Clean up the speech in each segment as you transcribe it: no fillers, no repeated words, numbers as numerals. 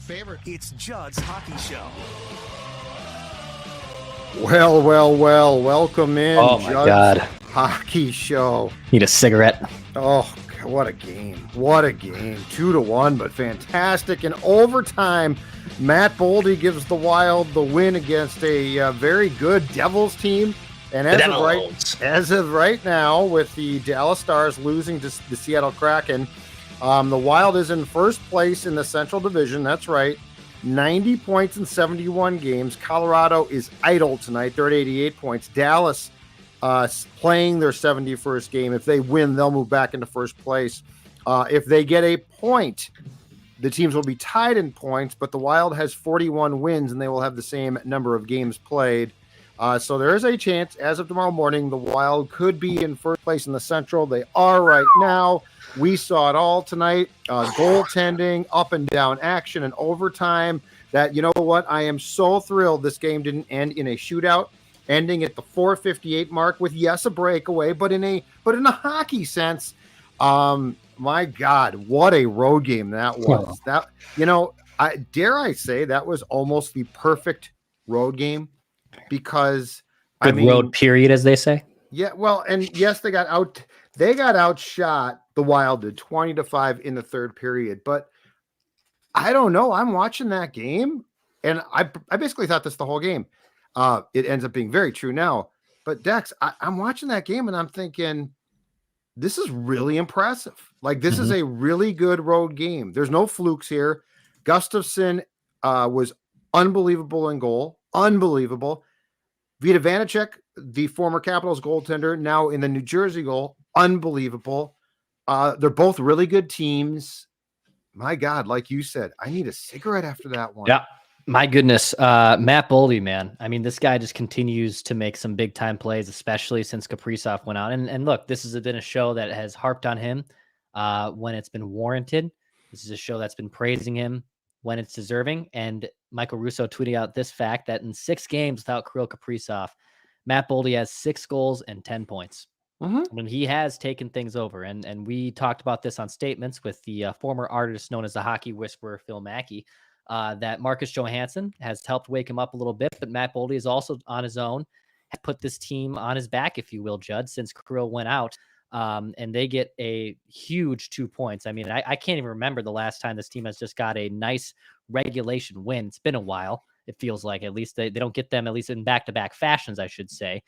favorite. It's Judd's Hockey Show. Well, welcome in. Oh my Judd's God. Hockey Show. Need a cigarette. Oh, what a game. What a game. 2-1, but fantastic. In overtime, Matt Boldy gives the Wild the win against a very good Devils team. And as of right now, with the Dallas Stars losing to the Seattle Kraken, the Wild is in first place in the Central Division. That's right. 90 points in 71 games. Colorado is idle tonight. They're at 88 points. Dallas playing their 71st game. If they win, they'll move back into first place. If they get a point, the teams will be tied in points, but the Wild has 41 wins, and they will have the same number of games played. So there is a chance, as of tomorrow morning, the Wild could be in first place in the Central. They are right now. We saw it all tonight. Goaltending, up and down action, and overtime. That, you know what? I am so thrilled this game didn't end in a shootout, ending at the 4:58 mark with, yes, a breakaway, but in a hockey sense. My God, what a road game that was. That, dare I say that was almost the perfect road game, because Good road period, as they say. Yeah, well, and yes, they got outshot. The Wild did 20-5 in the third period, but I don't know. I'm watching that game, and I basically thought this the whole game. It ends up being very true now. But Dex, I'm watching that game, and I'm thinking, this is really impressive. Like, this is a really good road game. There's no flukes here. Gustavsson was unbelievable in goal. Unbelievable. Vita Vanacek, the former Capitals goaltender, now in the New Jersey goal. Unbelievable. They're both really good teams. My God, like you said, I need a cigarette after that one. Yeah. My goodness. Matt Boldy, man. I mean, this guy just continues to make some big time plays, especially since Kaprizov went out. And look, this has been a show that has harped on him when it's been warranted. This is a show that's been praising him when it's deserving. And Michael Russo tweeting out this fact that in 6 games without Kirill Kaprizov, Matt Boldy has 6 goals and 10 points. When he has taken things over. And we talked about this on Statements with the former artist known as the Hockey Whisperer, Phil Mackey, that Marcus Johansson has helped wake him up a little bit, but Matt Boldy is also on his own, has put this team on his back, if you will, Judd, since Kirill went out. And they get a huge 2 points. I mean, I can't even remember the last time this team has just got a nice regulation win. It's been a while. It feels like, at least they don't get them, at least in back-to-back fashions, I should say.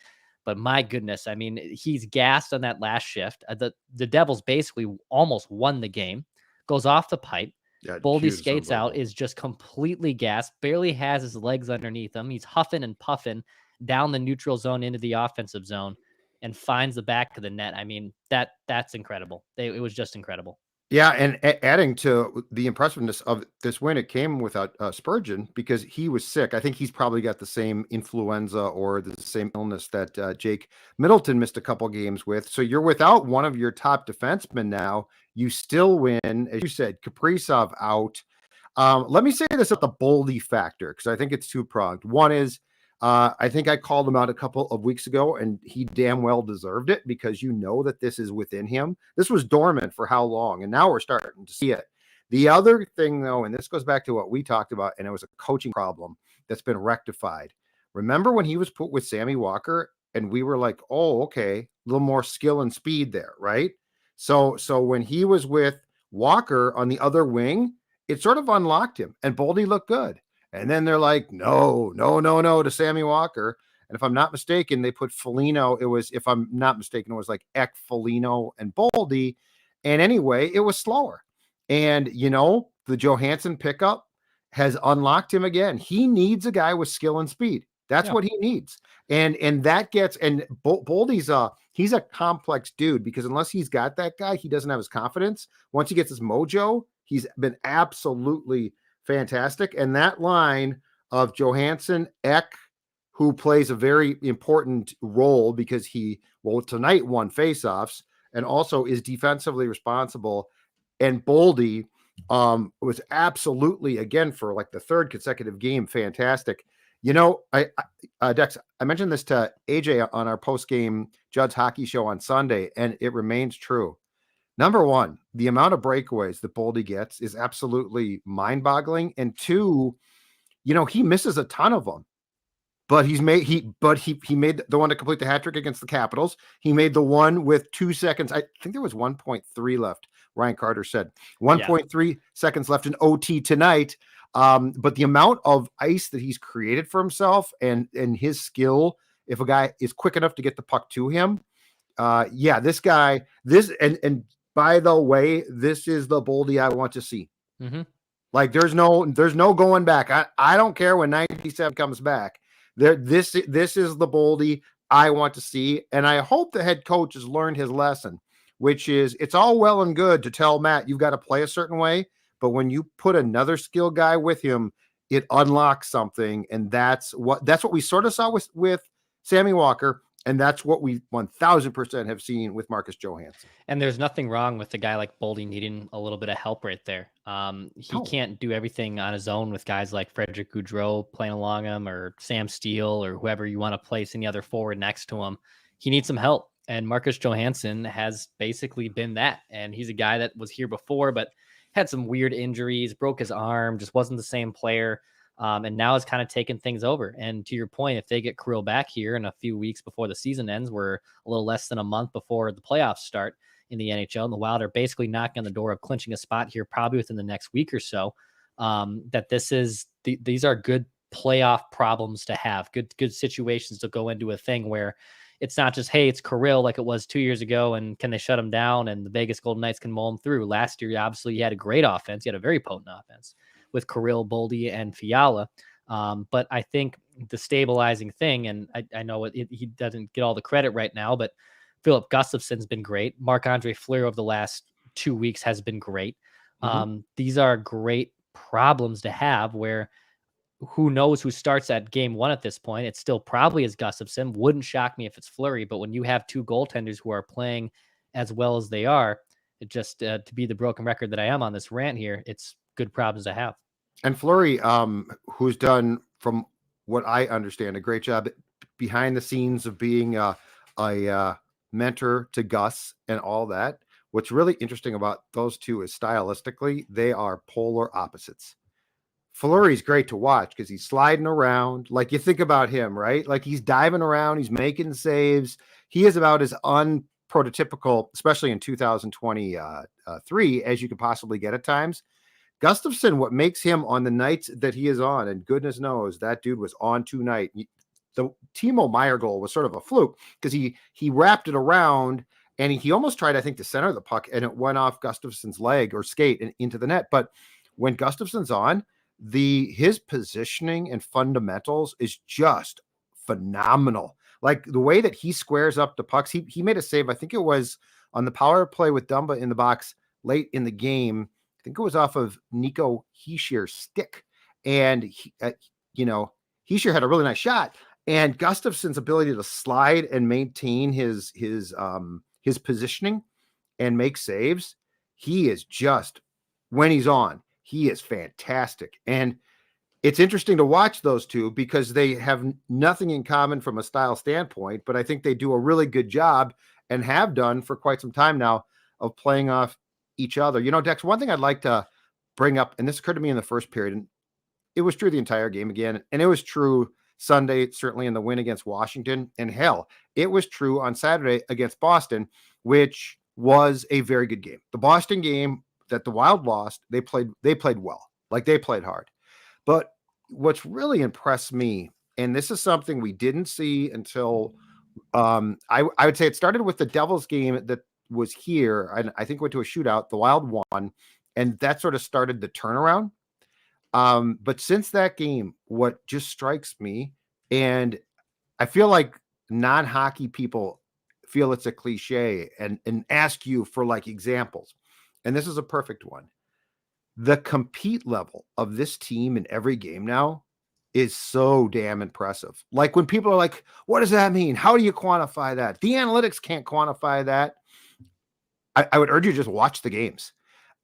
But my goodness, I mean, he's gassed on that last shift. The Devils basically almost won the game. Goes off the pipe. Yeah, Boldy skates out, is just completely gassed, barely has his legs underneath him. He's huffing and puffing down the neutral zone into the offensive zone and finds the back of the net. I mean, that's incredible. It was just incredible. Yeah, and adding to the impressiveness of this win, it came without Spurgeon, because he was sick. I think he's probably got the same influenza or the same illness that Jake Middleton missed a couple games with. So you're without one of your top defensemen now. You still win. As you said, Kaprizov out. Let me say this at the Boldy factor, because I think it's two-pronged. One is, I think I called him out a couple of weeks ago, and he damn well deserved it, because you know that this is within him. This was dormant for how long, and now we're starting to see it. The other thing, though, and this goes back to what we talked about, and it was a coaching problem that's been rectified. Remember when he was put with Sammy Walker, and we were like, oh, okay, a little more skill and speed there, right? So when he was with Walker on the other wing, it sort of unlocked him, and Boldy looked good. And then they're like, no to Sammy Walker. And if I'm not mistaken, they put Foligno. It was, if I'm not mistaken, it was like Eck, Foligno, and Boldy. And anyway, it was slower. And, the Johansson pickup has unlocked him again. He needs a guy with skill and speed. That's what he needs. And that gets, and Boldy's he's a complex dude, because unless he's got that guy, he doesn't have his confidence. Once he gets his mojo, he's been absolutely fantastic. And that line of Johansson, Eck, who plays a very important role because he, tonight won faceoffs and also is defensively responsible. And Boldy was absolutely, again, for like the third consecutive game, fantastic. Dex, I mentioned this to AJ on our post-game Judd's Hockey Show on Sunday, and it remains true. Number one, the amount of breakaways that Boldy gets is absolutely mind-boggling. And two, he misses a ton of them. But he made the one to complete the hat trick against the Capitals. He made the one with 2 seconds. I think there was 1.3 left. Ryan Carter said 1.3 seconds left in OT tonight. But the amount of ice that he's created for himself and his skill, if a guy is quick enough to get the puck to him, this guy, and by the way, this is the Boldy I want to see. Mm-hmm. Like there's no going back. I don't care when 97 comes back. This is the Boldy I want to see, and I hope the head coach has learned his lesson, which is it's all well and good to tell Matt you've got to play a certain way, but when you put another skill guy with him, it unlocks something, and that's what we sort of saw with Sammy Walker, and that's what we 1000% have seen with Marcus Johansson. And there's nothing wrong with a guy like Boldy needing a little bit of help right there. He can't do everything on his own with guys like Frederick Gaudreau playing along him, or Sam Steele, or whoever you want to place any other forward next to him. He needs some help. And Marcus Johansson has basically been that. And he's a guy that was here before, but had some weird injuries, broke his arm, just wasn't the same player. And now it's kind of taken things over. And to your point, if they get Kirill back here in a few weeks before the season ends, we're a little less than a month before the playoffs start in the NHL, and the Wild are basically knocking on the door of clinching a spot here probably within the next week or so. That these are good playoff problems to have, good situations to go into a thing where it's not just, hey, it's Kirill like it was 2 years ago, and can they shut him down and the Vegas Golden Knights can mull him through. Last year, obviously, he had a great offense. He had a very potent offense with Kirill, Boldy, and Fiala. But I think the stabilizing thing, and I know he doesn't get all the credit right now, but Fillip Gustavsson's been great. Marc-Andre Fleury over the last 2 weeks has been great. Mm-hmm. These are great problems to have where who knows who starts at game one at this point. It's still probably is Gustavsson. Wouldn't shock me if it's Fleury, but when you have two goaltenders who are playing as well as they are, it just to be the broken record that I am on this rant here, it's good problems to have. And Fleury, who's done, from what I understand, a great job behind the scenes of being a mentor to Gus and all that. What's really interesting about those two is stylistically, they are polar opposites. Fleury's great to watch because he's sliding around. Like you think about him, right? Like he's diving around, he's making saves. He is about as unprototypical, especially in 2023, as you could possibly get at times. Gustavsson, what makes him on the nights that he is on, and goodness knows that dude was on tonight. The Timo Meier goal was sort of a fluke because he wrapped it around and he almost tried, I think, to center the puck, and it went off Gustafsson's leg or skate and into the net. But when Gustafsson's on, his positioning and fundamentals is just phenomenal. Like the way that he squares up the pucks. He made a save, I think it was on the power play with Dumba in the box late in the game. I think it was off of Nico Hischier's stick. And Hischier had a really nice shot. And Gustafsson's ability to slide and maintain his positioning and make saves, he is just, when he's on, he is fantastic. And it's interesting to watch those two because they have nothing in common from a style standpoint, but I think they do a really good job and have done for quite some time now of playing off each other. Dex, one thing I'd like to bring up, and this occurred to me in the first period, and it was true the entire game again, and it was true Sunday, certainly in the win against Washington, and hell, it was true on Saturday against Boston, which was a very good game. The Boston game that the Wild lost, they played well. Like they played hard. But what's really impressed me, and this is something we didn't see until I would say it started with the Devils game that was here, and I think went to a shootout. The Wild won, and that sort of started the turnaround. But since that game, what just strikes me, and I feel like non-hockey people feel it's a cliche and ask you for like examples. And this is a perfect one. The compete level of this team in every game now is so damn impressive. Like when people are like, what does that mean? How do you quantify that? The analytics can't quantify that. I would urge you to just watch the games.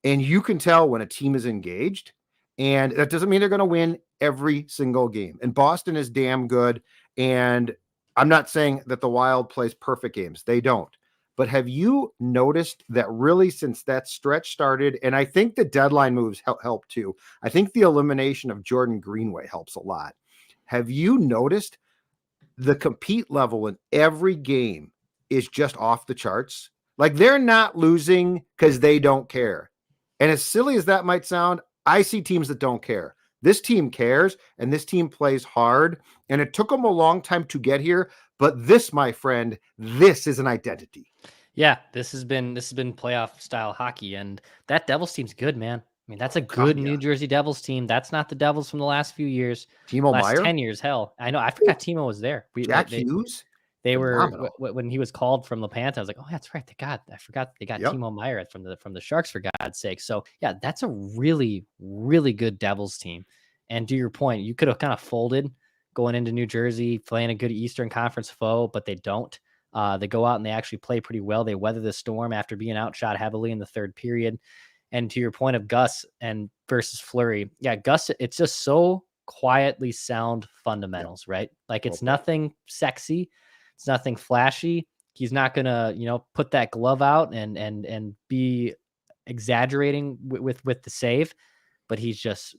And you can tell when a team is engaged. And that doesn't mean they're going to win every single game. And Boston is damn good. And I'm not saying that the Wild plays perfect games. They don't. but have you noticed that really since that stretch started, and I think the deadline moves help too. I think the elimination of Jordan Greenway helps a lot. Have you noticed the compete level in every game is just off the charts? Like they're not losing because they don't care. And as silly as that might sound, I see teams that don't care. This team cares, and this team plays hard, and it took them a long time to get here. But this, my friend, this is an identity. Yeah, this has been playoff style hockey, and that Devils team's good, man. I mean, that's a good New Jersey Devils team. That's not the Devils from the last few years. Timo last Meier? 10 years. Hell, I know. I forgot Timo was there. Jack Hughes? They were when he was called from Lepanta. I was like, oh, that's right. I forgot they got Timo Meier from the Sharks, for God's sake. So yeah, that's a really, really good Devils team. And to your point, you could have kind of folded going into New Jersey, playing a good Eastern Conference foe, but they don't. They go out and they actually play pretty well. They weather the storm after being outshot heavily in the third period. And to your point of Gus and versus Fleury, yeah, Gus, it's just so quietly sound fundamentals, right? Like it's nothing sexy. It's nothing flashy. He's not going to, put that glove out and be exaggerating with the save, but he's just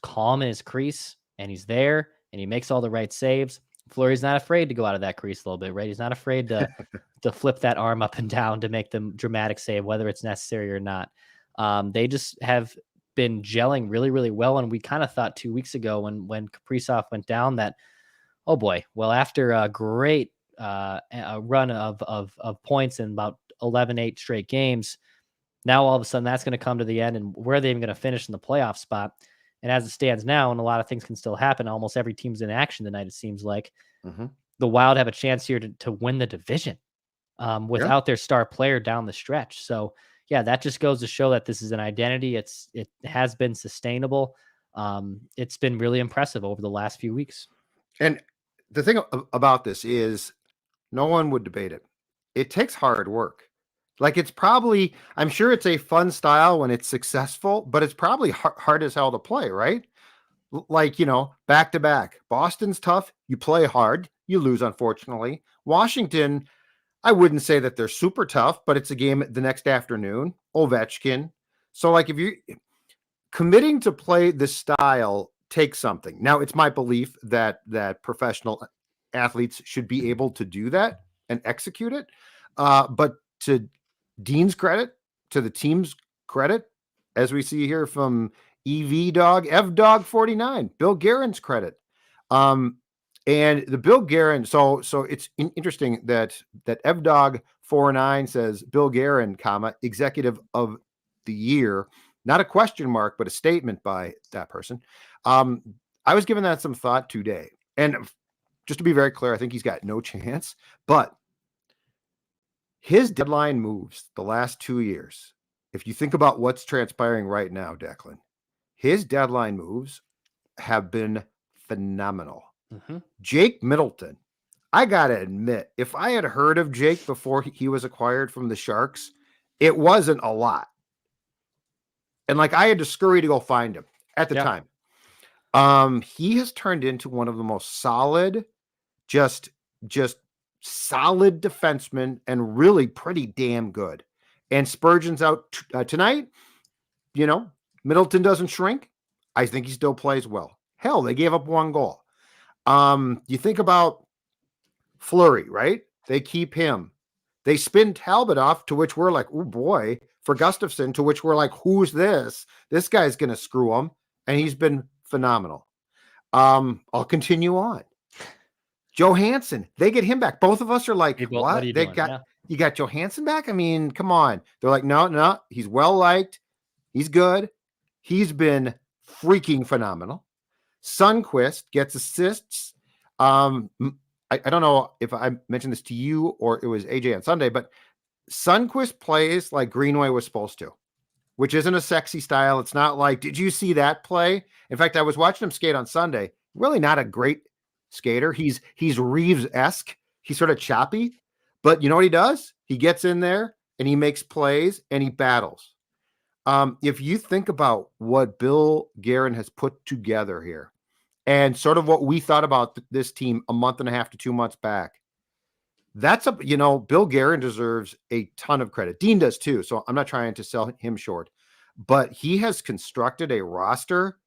calm in his crease, and he's there and he makes all the right saves. Fleury's not afraid to go out of that crease a little bit, right? He's not afraid to flip that arm up and down to make the dramatic save, whether it's necessary or not. They just have been gelling really, really well. And we kind of thought 2 weeks ago when Kaprizov went down that, oh boy, well, after a great a run of points in about 8 straight games, now all of a sudden that's going to come to the end, and where are they even going to finish in the playoff spot? And as it stands now, and a lot of things can still happen, almost every team's in action tonight, it seems like. The Wild have a chance here to win the division without their star player down the stretch. So yeah, that just goes to show that this is an identity. It has been sustainable. It's been really impressive over the last few weeks. And the thing about this is no one would debate it. It takes hard work. Like I'm sure it's a fun style when it's successful, but it's probably hard as hell to play, right? Like, back to back. Boston's tough. You play hard. You lose, unfortunately. Washington, I wouldn't say that they're super tough, but it's a game the next afternoon. Ovechkin. So like if you're committing to play this style takes something. Now, it's my belief that professional athletes should be able to do that and execute it. But to Dean's credit, to the team's credit, as we see here from Evdog 49, Bill Guerin's credit. And the Bill Guerin, so it's interesting that Evdog 49 says Bill Guerin, executive of the year, not a question mark, but a statement by that person. I was giving that some thought today, and just to be very clear, I think he's got no chance, but his deadline moves the last 2 years, if you think about what's transpiring right now, Declan, his deadline moves have been phenomenal. Jake Middleton, I got to admit, if I had heard of Jake before he was acquired from the Sharks, it wasn't a lot. And like I had to scurry to go find him at the time. He has turned into one of the most solid, just solid defensemen, and really pretty damn good. And Spurgeon's out tonight. Middleton doesn't shrink. I think he still plays well. Hell, they gave up 1 goal. You think about Fleury, right? They keep him. They spin Talbot off, to which we're like, oh boy, for Gustavsson, to which we're like, who's this? This guy's going to screw him. And he's been phenomenal. I'll continue on. Johansson, they get him back. Both of us are like, what? You got Johansson back? I mean, come on. They're like, no, he's well liked. He's good. He's been freaking phenomenal. Sundqvist gets assists. I don't know if I mentioned this to you or it was AJ on Sunday, but Sundqvist plays like Greenway was supposed to, which isn't a sexy style. It's not like, did you see that play? In fact, I was watching him skate on Sunday. Really not a great skater. He's Reeves-esque. He's sort of choppy, but you know what he does? He gets in there and he makes plays and he battles. If you think about what Bill Guerin has put together here and sort of what we thought about this team a month and a half to 2 months back, That's Bill Guerin deserves a ton of credit. Dean does too. So I'm not trying to sell him short, but he has constructed a roster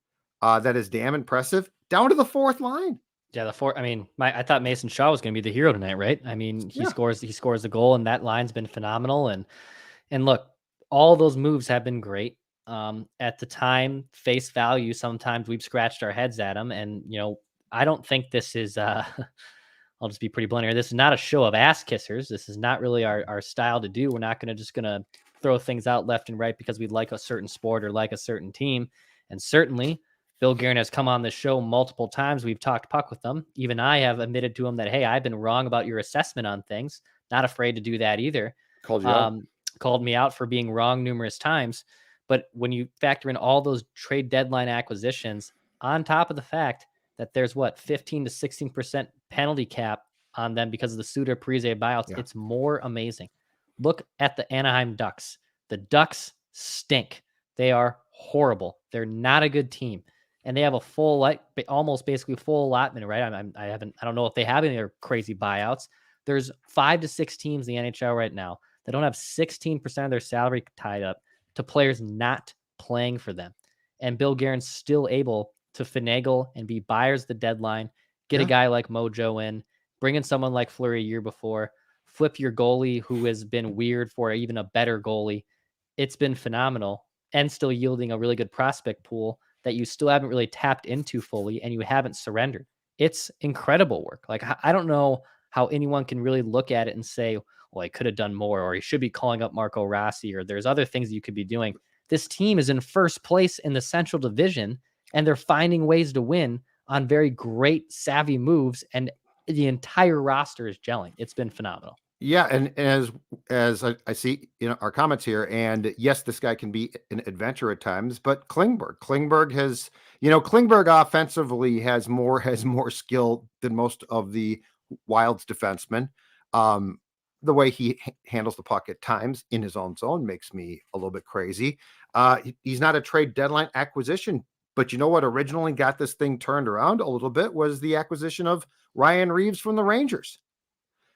that is damn impressive down to the fourth line. Yeah, the four. I mean, I thought Mason Shaw was going to be the hero tonight, right? I mean, he Yeah. scores the goal, and that line's been phenomenal. And look, all those moves have been great. At the time, face value, sometimes we've scratched our heads at them, and I don't think this is. I'll just be pretty blunt here. This is not a show of ass kissers. This is not really our style to do. We're not just gonna throw things out left and right because we like a certain sport or like a certain team. And certainly, Bill Guerin has come on this show multiple times. We've talked puck with them. Even I have admitted to him that, hey, I've been wrong about your assessment on things. Not afraid to do that either. Called you out. Called me out for being wrong numerous times. But when you factor in all those trade deadline acquisitions, on top of the fact that there's 15 to 16% penalty cap on them because of the Suter Parise buyouts, It's more amazing. Look at the Anaheim Ducks. The Ducks stink. They are horrible. They're not a good team. And they have a almost basically full allotment, right? I don't know if they have any other crazy buyouts. There's 5 to 6 teams in the NHL right now that don't have 16% of their salary tied up to players not playing for them. And Bill Guerin's still able to finagle and be buyers at the deadline, get a guy like Mojo in, bring in someone like Fleury a year before, flip your goalie who has been weird for even a better goalie. It's been phenomenal and still yielding a really good prospect pool that you still haven't really tapped into fully and you haven't surrendered. It's incredible work. Like, I don't know how anyone can really look at it and say, well, he could have done more, or he should be calling up Marco Rossi, or there's other things that you could be doing. This team is in first place in the Central Division, and they're finding ways to win on very great, savvy moves, and the entire roster is gelling. It's been phenomenal. Yeah, and as I see, our comments here, and yes, this guy can be an adventure at times, but Klingberg has, Klingberg offensively has more skill than most of the Wild's defensemen. The way he handles the puck at times in his own zone makes me a little bit crazy. He's not a trade deadline acquisition, but you know what originally got this thing turned around a little bit was the acquisition of Ryan Reeves from the Rangers.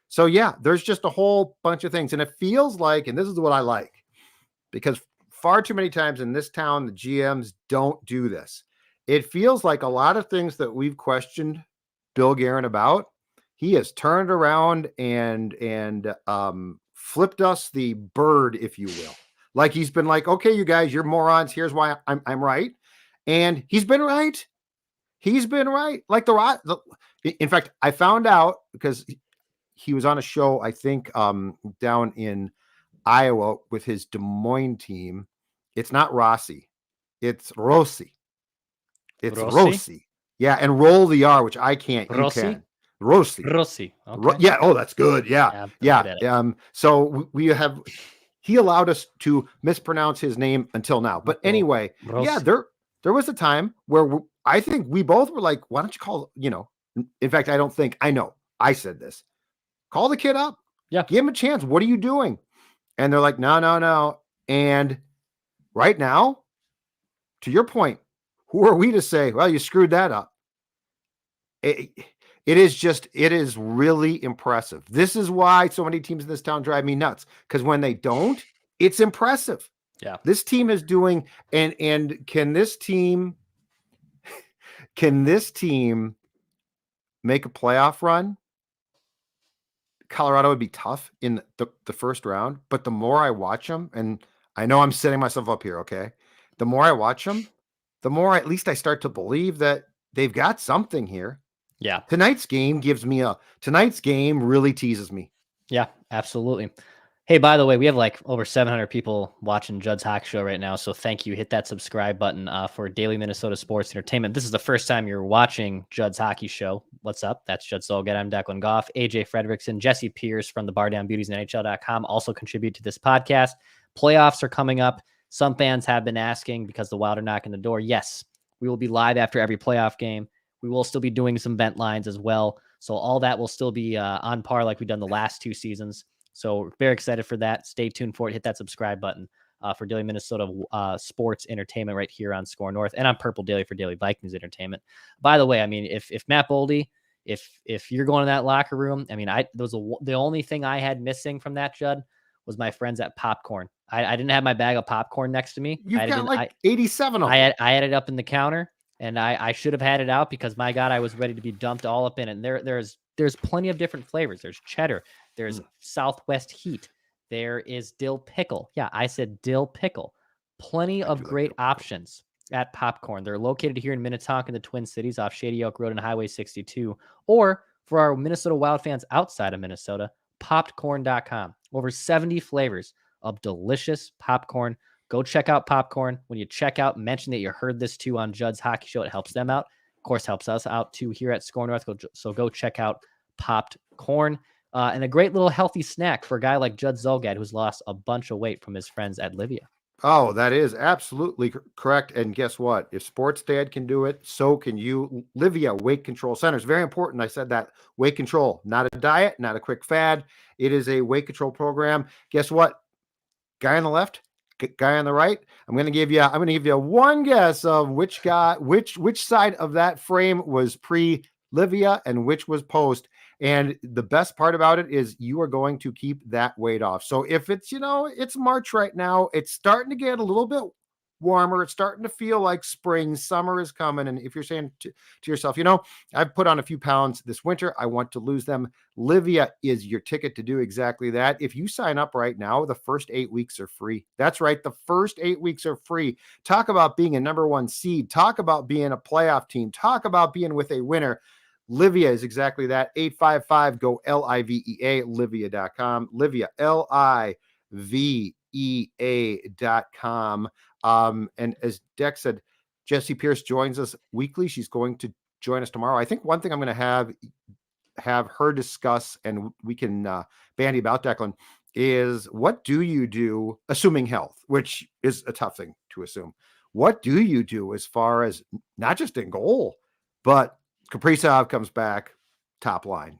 So yeah, there's just a whole bunch of things. And it feels like, and this is what I like, because far too many times in this town, the GMs don't do this. It feels like a lot of things that we've questioned Bill Guerin about, he has turned around and flipped us the bird, if you will. Like he's been like, okay, you guys, you're morons. Here's why I'm right. And he's been right. He's been right. Like in fact, I found out because he was on a show, I think, down in Iowa with his Des Moines team. It's not Rossi. It's Rossi. It's Rossi. Yeah, and roll the R, which I can't. Rossi? You can. Rossi. Okay. Yeah. Oh, that's good. Yeah. So he allowed us to mispronounce his name until now. But anyway, Rossi. Yeah, there was a time where I think we both were like, why don't you call, in fact, I know I said this. Call the kid up. Yeah. Give him a chance. What are you doing? And they're like, no. And right now, to your point, who are we to say, well, you screwed that up? It is really impressive. This is why so many teams in this town drive me nuts. Because when they don't, it's impressive. Yeah. This team is doing, and can this team make a playoff run? Colorado would be tough in the first round, but the more I watch them, and I know I'm setting myself up here, okay? The more I watch them, the more at least I start to believe that they've got something here. Yeah. Tonight's game really teases me. Yeah, absolutely. Hey, by the way, we have like over 700 people watching Judd's Hockey Show right now. So thank you. Hit that subscribe button for Daily Minnesota Sports Entertainment. This is the first time you're watching Judd's Hockey Show. What's up? That's Judd Solgad. I'm Declan Goff. AJ Frederickson, Jesse Pierce from the Bar Down Beauties and NHL.com also contribute to this podcast. Playoffs are coming up. Some fans have been asking because the Wild are knocking the door. Yes, we will be live after every playoff game. We will still be doing some vent lines as well. So all that will still be on par like we've done the last 2 seasons. So we're very excited for that. Stay tuned for it. Hit that subscribe button for Daily Minnesota Sports Entertainment right here on Score North and on Purple Daily for Daily Vikings Entertainment. By the way, I mean, if Matt Boldy If you're going in that locker room, I mean, the only thing I had missing from that, Judd, was my friends at popcorn. I didn't have my bag of popcorn next to me. You've got like 87 of them. I had it up in the counter, and I should have had it out because my God, I was ready to be dumped all up in it. And there's plenty of different flavors. There's cheddar. There's Southwest heat. There is dill pickle. Yeah, I said dill pickle. Plenty of great options at popcorn. They're located here in Minnetonka in the Twin Cities off Shady Oak Road and Highway 62. Or for our Minnesota Wild fans outside of Minnesota, popcorn.com. Over 70 flavors of delicious popcorn. Go check out popcorn. When you check out, mention that you heard this too on Judd's Hockey Show. It helps them out. Of course, helps us out too here at Score North. So go check out Popped Corn. And a great little healthy snack for a guy like Judd Zulgad, who's lost a bunch of weight from his friends at Livia. Oh, that is absolutely correct. And guess what? If Sports Dad can do it, so can you. Livia Weight Control Center is very important. I said that. Weight control, not a diet, not a quick fad. It is a weight control program. Guess what? Guy on the left, guy on the right. I'm going to give you one guess of which side of that frame was pre-Livia and which was post. And the best part about it is you are going to keep that weight off. So if it's, it's March right now, it's starting to get a little bit warmer. It's starting to feel like spring, summer is coming. And if you're saying to yourself, I've put on a few pounds this winter, I want to lose them. Livia is your ticket to do exactly that. If you sign up right now, the first 8 weeks are free. That's right. The first 8 weeks are free. Talk about being a number one seed. Talk about being a playoff team. Talk about being with a winner. Livia is exactly that. 855 go LIVEA, Livia.com. Livia, LIVEA.com. And as Dex said, Jessie Pierce joins us weekly. She's going to join us tomorrow. I think one thing I'm going to have her discuss, and we can bandy about, Declan, is what do you do, assuming health, which is a tough thing to assume. What do you do as far as not just in goal, but Kaprizov comes back, top line.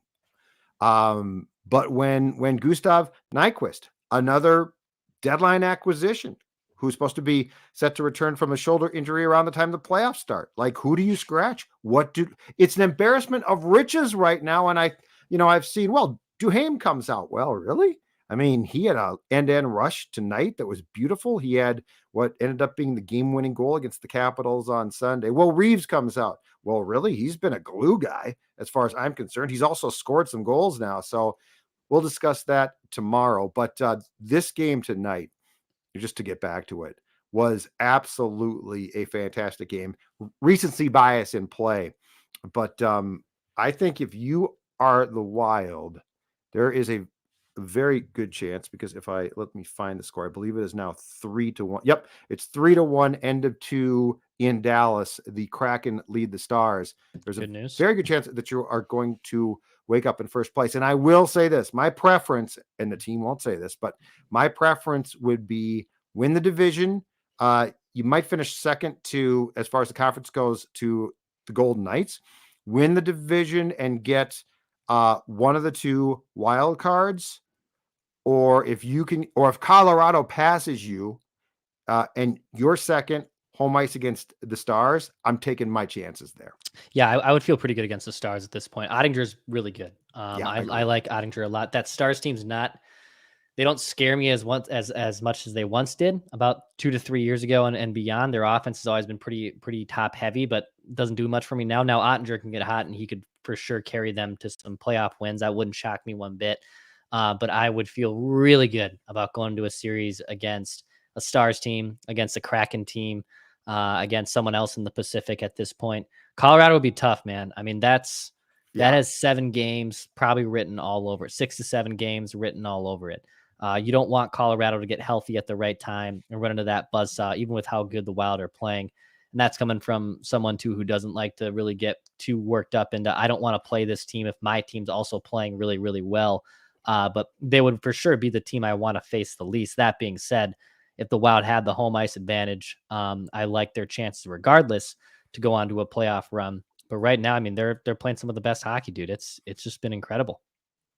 But when Gustav Nyquist, another deadline acquisition, who's supposed to be set to return from a shoulder injury around the time the playoffs start, like who do you scratch? It's an embarrassment of riches right now. And I've seen, Duhaime comes out. Well, really? I mean, he had an end-to-end rush tonight that was beautiful. He had what ended up being the game-winning goal against the Capitals on Sunday. Well, Reeves comes out. Well, really? He's been a glue guy as far as I'm concerned. He's also scored some goals now. So we'll discuss that tomorrow. But this game tonight, just to get back to it, was absolutely a fantastic game. Recency bias in play. But I think if you are the Wild, there is a very good chance, because let me find the score. I believe it is now 3-1. Yep, it's 3-1, end of 2 in Dallas. The Kraken lead the Stars. There's very good chance that you are going to wake up in first place. And I will say this, my preference, and the team won't say this, but my preference would be win the division. You might finish second to, as far as the conference goes, to the Golden Knights. Win the division and get one of the two wild cards, or if Colorado passes you and you're second, home ice against the Stars, I'm taking my chances there. Yeah, I would feel pretty good against the Stars at this point. Ottinger's really good. I like Ottinger a lot. That Stars team's they don't scare me as much as they once did about 2 to 3 years ago and beyond. Their offense has always been pretty top heavy, but doesn't do much for me now. Now Ottinger can get hot, and he could for sure carry them to some playoff wins. That wouldn't shock me one bit. But I would feel really good about going to a series against a Stars team, against a Kraken team, against someone else in the Pacific at this point. Colorado would be tough, man. I mean, that has 7 games probably written all over it, 6 to 7 games written all over it. You don't want Colorado to get healthy at the right time and run into that buzzsaw, even with how good the Wild are playing. And that's coming from someone, too, who doesn't like to really get too worked up into, I don't want to play this team if my team's also playing really, really well. But they would for sure be the team I want to face the least. That being said, if the Wild had the home ice advantage, I like their chances regardless to go on to a playoff run. But right now, I mean, they're playing some of the best hockey, dude. It's just been incredible.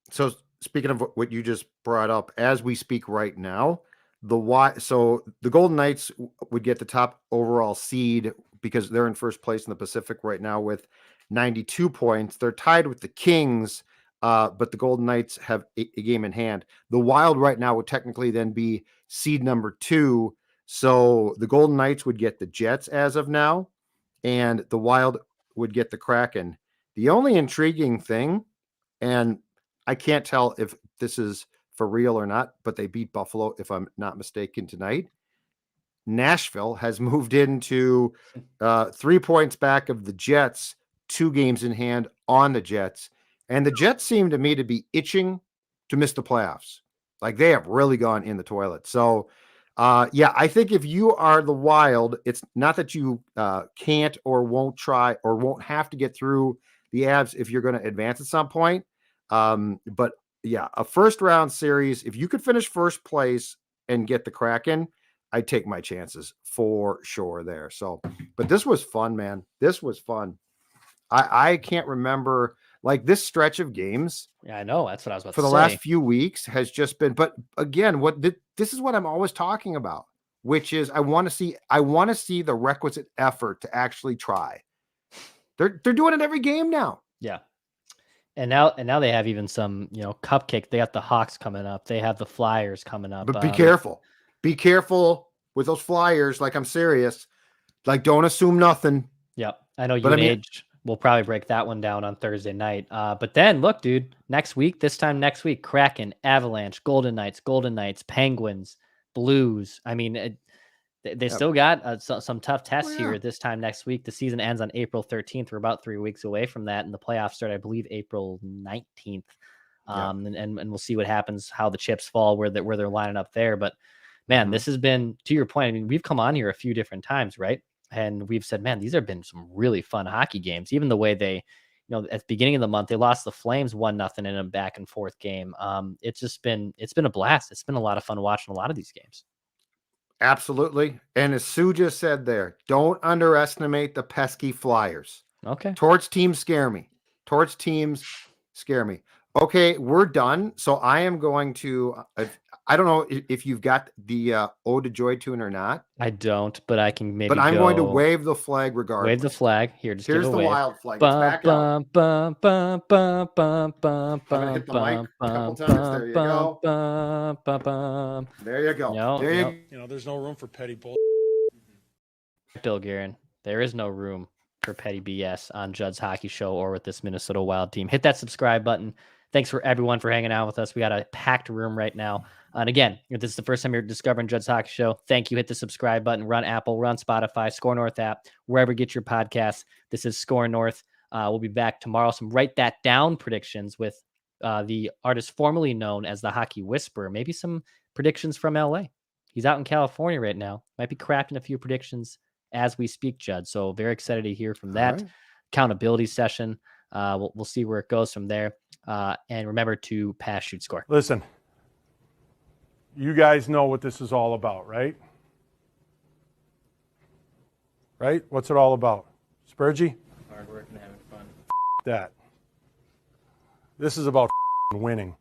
So speaking of what you just brought up, as we speak right now, the Golden Knights would get the top overall seed because they're in first place in the Pacific right now with 92 points. They're tied with the Kings, but the Golden Knights have a game in hand. The Wild right now would technically then be seed number 2. So the Golden Knights would get the Jets as of now, and the Wild would get the Kraken. The only intriguing thing, and I can't tell if this is for real or not, but they beat Buffalo, if I'm not mistaken, tonight. Nashville has moved into 3 points back of the Jets, 2 games in hand on the Jets. And the Jets seem to me to be itching to miss the playoffs. Like, they have really gone in the toilet. So, I think if you are the Wild, it's not that you can't or won't try or won't have to get through the Avs if you're going to advance at some point. But yeah, a first round series, if you could finish first place and get the Kraken, I'd take my chances for sure there. So, but this was fun, man. This was fun. I can't remember, like, this stretch of games. Yeah, I know. That's what I was about for to the say. last few weeks has just been, but again, this is what I'm always talking about, which is I want to see the requisite effort to actually try. They're doing it every game now. Yeah. And now they have even some, cupcake. They got the Hawks coming up. They have the Flyers coming up. But be careful. Be careful with those Flyers. Like, I'm serious. Like, don't assume nothing. Yep. I know Age will probably break that one down on Thursday night. But then look, dude, next week, Kraken, Avalanche, Golden Knights, Penguins, Blues. I mean, they still got some tough tests here this time next week. The season ends on April 13th. We're about 3 weeks away from that. And the playoffs start, I believe, April 19th. And we'll see what happens, how the chips fall, where they're lining up there. But man, this has been, to your point, I mean, we've come on here a few different times, right? And we've said, man, these have been some really fun hockey games. Even the way they, at the beginning of the month, they lost the Flames 1-0 in a back and forth game. It's been a blast. It's been a lot of fun watching a lot of these games. Absolutely. And as Sue just said there, don't underestimate the pesky Flyers. Okay. Torch teams scare me. Okay, we're done. So I am going to, I don't know if you've got the Ode to Joy tune or not. I don't, but I can maybe. But I'm going to wave the flag regardless. Wave the flag. Here's the wave. Wild flag. It's back up. I'm going to hit the mic a couple times. There you go. There you go. There's no room for petty bull. Bill Guerin, there is no room for petty BS on Judd's Hockey Show or with this Minnesota Wild team. Hit that subscribe button. Thanks for everyone for hanging out with us. We got a packed room right now. And again, if this is the first time you're discovering Judd's Hockey Show, thank you. Hit the subscribe button. Run Apple, run Spotify, Score North app, wherever you get your podcasts. This is Score North. We'll be back tomorrow. Some write that down predictions with the artist formerly known as the Hockey Whisperer. Maybe some predictions from LA. He's out in California right now. Might be crafting a few predictions as we speak, Judd. So very excited to hear from that accountability session. We'll see where it goes from there. And remember to pass, shoot, score. Listen, you guys know what this is all about, right? Right? What's it all about? Spurgey? Hard work and having fun. That. This is about winning.